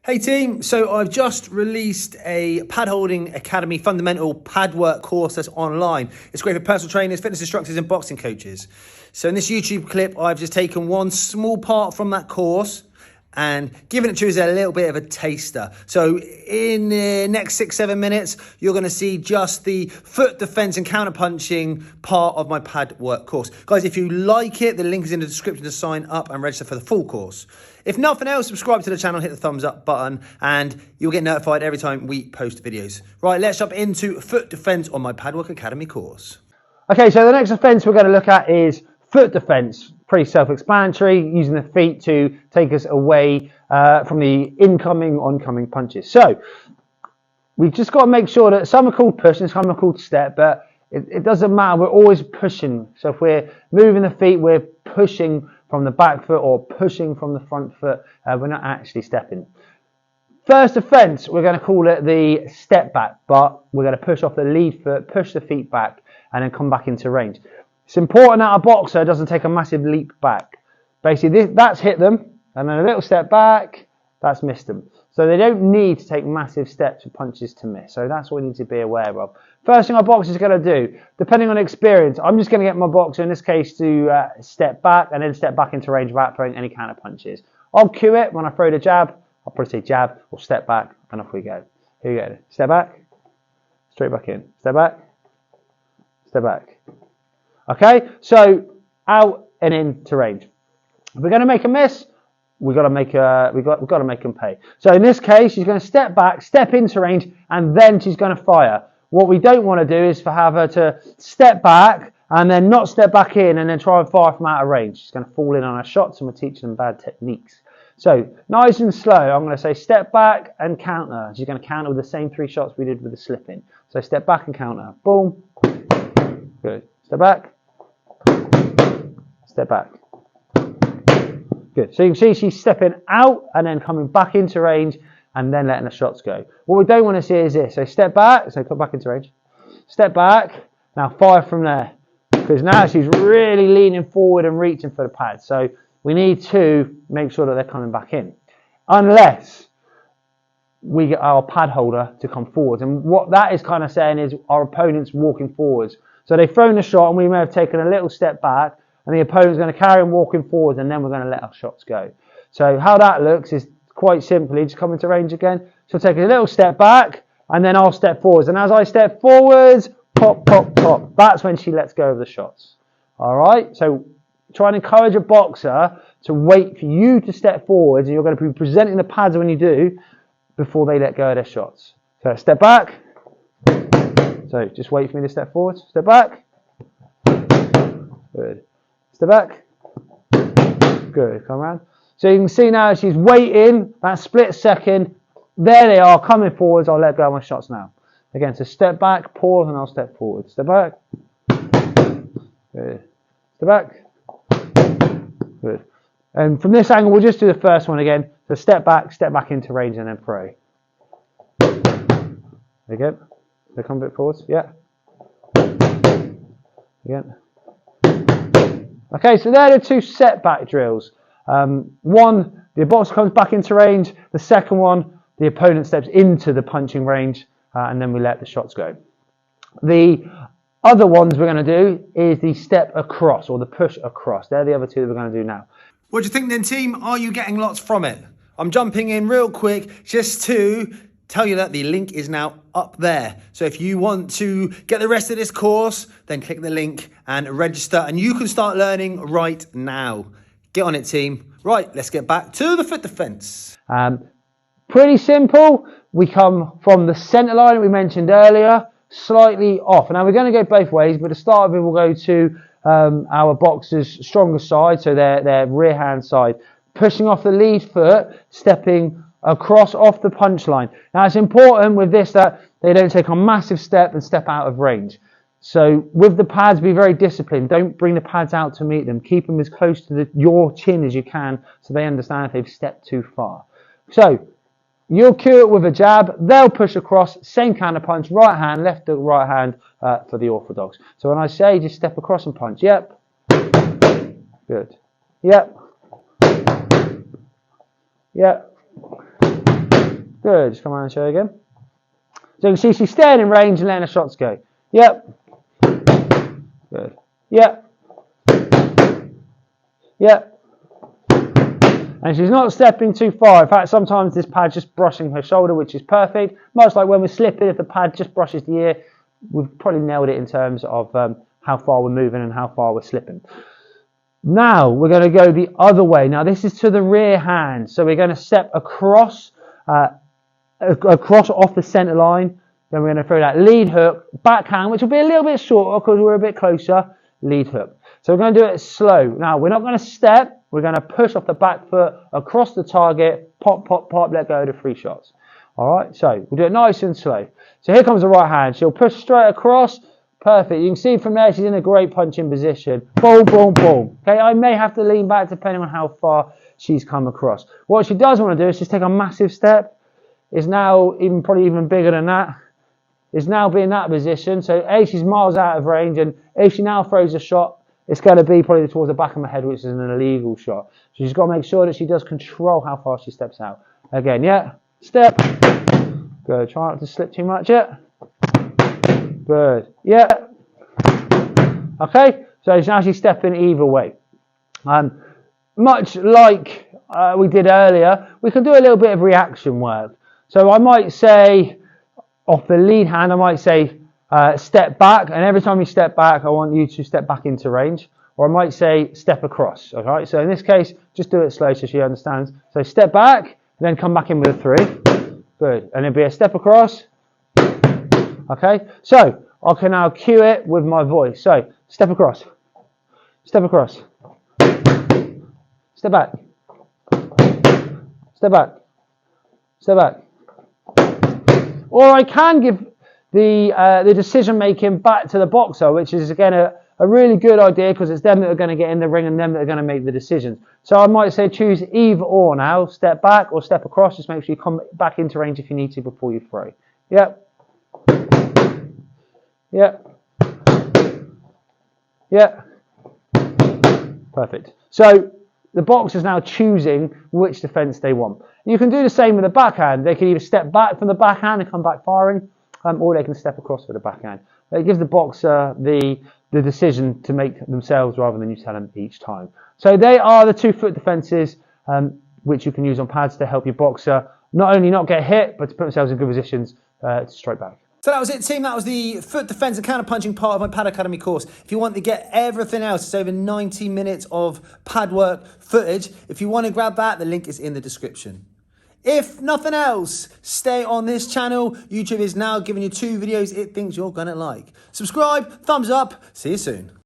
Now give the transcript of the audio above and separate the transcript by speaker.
Speaker 1: Hey team, so I've just released a pad holding academy fundamental pad work course that's online. It's great for personal trainers, fitness instructors and boxing coaches. So in this YouTube clip, I've just taken one small part from that course and given it to you as a little bit of a taster. So in the next 6-7 minutes, you're going to see just the foot defense and counter punching part of my pad work course. Guys, if you like it, the link is in the description to sign up and register for the full course. If nothing else, subscribe to the channel, hit the thumbs up button, and you'll get notified every time we post videos. Right, let's jump into foot defense on my Padwork Academy course.
Speaker 2: Okay, so the next defense we're going to look at is foot defense. Pretty self-explanatory, using the feet to take us away from the incoming, oncoming punches. So we've just got to make sure that some are called push and some are called step, but it doesn't matter. We're always pushing. So if we're moving the feet, we're pushing from the back foot or pushing from the front foot. We're not actually stepping. First defense, we're going to call it the step back, but we're going to push off the lead foot, push the feet back, and then come back into range. It's important that a boxer doesn't take a massive leap back. Basically, that's hit them, and then a little step back, that's missed them. So they don't need to take massive steps for punches to miss. So that's what we need to be aware of. First thing our boxer is going to do, depending on experience, I'm just going to get my boxer, in this case, to step back and then step back into range without throwing any counter punches. I'll cue it when I throw the jab. I'll probably say jab or step back, and off we go. Here we go. Step back, straight back in. Step back, step back. Okay, so out and into range. If we're going to make a miss, we've got to make them pay. So in this case, she's going to step back, step into range, and then she's going to fire. What we don't want to do is have her to step back and then not step back in and then try and fire from out of range. She's going to fall in on her shots, and we're teaching them bad techniques. So nice and slow, I'm going to say step back and counter. She's going to counter with the same 3 shots we did with the slip-in. So step back and counter. Boom. Good. Step back. Step back. Good. So you can see she's stepping out and then coming back into range and then letting the shots go. What we don't want to see is this. So step back. So come back into range. Step back. Now fire from there. Because now she's really leaning forward and reaching for the pad. So we need to make sure that they're coming back in. Unless we get our pad holder to come forwards. And what that is kind of saying is our opponent's walking forwards. So they've thrown the shot and we may have taken a little step back, and the opponent's going to carry on walking forwards, and then we're going to let our shots go. So how that looks is quite simply just come into range again. She'll take a little step back, and then I'll step forwards. And as I step forwards, pop, pop, pop. That's when she lets go of the shots. All right? So try and encourage a boxer to wait for you to step forwards, and you're going to be presenting the pads when you do before they let go of their shots. So step back. So just wait for me to step forward. Step back. Good. Step back. Good. Come around. So you can see now she's waiting that split second. There they are coming forwards. I'll let go of my shots now. Again, so step back, pause, and I'll step forward. Step back. Good. Step back. Good. And from this angle, we'll just do the first one again. So step back into range, and then pray. Again. They come a bit forwards. Yeah. Again. Okay, so they're the 2 setback drills. One, the boxer comes back into range. The second one, the opponent steps into the punching range, and then we let the shots go. The other ones we're going to do is the step across or the push across. They're the other 2 that we're going to do now.
Speaker 1: What do you think then, team? Are you getting lots from it? I'm jumping in real quick just to tell you that the link is now up there. So if you want to get the rest of this course, then click the link and register, and you can start learning right now. Get on it, team. Right, let's get back to the foot defense.
Speaker 2: Pretty simple. We come from the center line that we mentioned earlier, slightly off. Now we're going to go both ways, but to start with, we'll go to our boxer's stronger side, so their rear hand side, pushing off the lead foot, stepping across off the punch line. Now it's important with this that they don't take a massive step and step out of range. So with the pads, be very disciplined. Don't bring the pads out to meet them. Keep them as close to your chin as you can so they understand if they've stepped too far. So you'll cue it with a jab. They'll push across, same counter punch, right hand, left hook, right hand for the orthodox. So when I say just step across and punch, yep. Good. Yep. Yep. Good. Just come around and show you again. So you can see she's staying in range and letting her shots go. Yep. Good. Yep. Yep. And she's not stepping too far. In fact, sometimes this pad's just brushing her shoulder, which is perfect. Much like when we're slipping, if the pad just brushes the ear, we've probably nailed it in terms of how far we're moving and how far we're slipping. Now we're going to go the other way. Now this is to the rear hand. So we're going to step across off the centre line. Then we're going to throw that lead hook, backhand, which will be a little bit shorter because we're a bit closer, lead hook. So we're going to do it slow. Now we're not going to step. We're going to push off the back foot across the target, pop, pop, pop, let go of the 3 shots. All right, so we'll do it nice and slow. So here comes the right hand. She'll push straight across. Perfect. You can see from there she's in a great punching position. Boom, boom, boom. Okay, I may have to lean back depending on how far she's come across. What she does want to do is just take a massive step. It's now probably even bigger than that. It's now be in that position. So A, she's miles out of range, and if she now throws a shot, it's going to be probably towards the back of my head, which is an illegal shot. So she's got to make sure that she does control how far she steps out. Again, yeah, step. Good. Try not to slip too much, yeah. Good. Yeah. Okay. So now she's stepping either way. Much like we did earlier, we can do a little bit of reaction work. So I might say, off the lead hand, I might say, step back, and every time you step back, I want you to step back into range. Or I might say, step across. All right. So in this case, just do it slow so she understands. So step back, and then come back in with a 3. Good. And it'll be a step across. Okay. So I can now cue it with my voice. So step across. Step across. Step back. Step back. Step back. Or I can give the decision making back to the boxer, which is again a really good idea because it's them that are going to get in the ring and them that are going to make the decisions. So I might say choose either or now, step back or step across. Just make sure you come back into range if you need to before you throw. Yep. Yep. Yep. Perfect. So the boxer's now choosing which defence they want. You can do the same with the backhand. They can either step back from the backhand and come back firing, or they can step across with the backhand. It gives the boxer the decision to make themselves rather than you tell them each time. So they are the 2 foot defences which you can use on pads to help your boxer not only not get hit, but to put themselves in good positions to strike back.
Speaker 1: So that was it, team. That was the foot defence and counter-punching part of my Pad Academy course. If you want to get everything else, it's over 90 minutes of pad work footage. If you want to grab that, the link is in the description. If nothing else, stay on this channel. YouTube is now giving you 2 videos it thinks you're going to like. Subscribe, thumbs up. See you soon.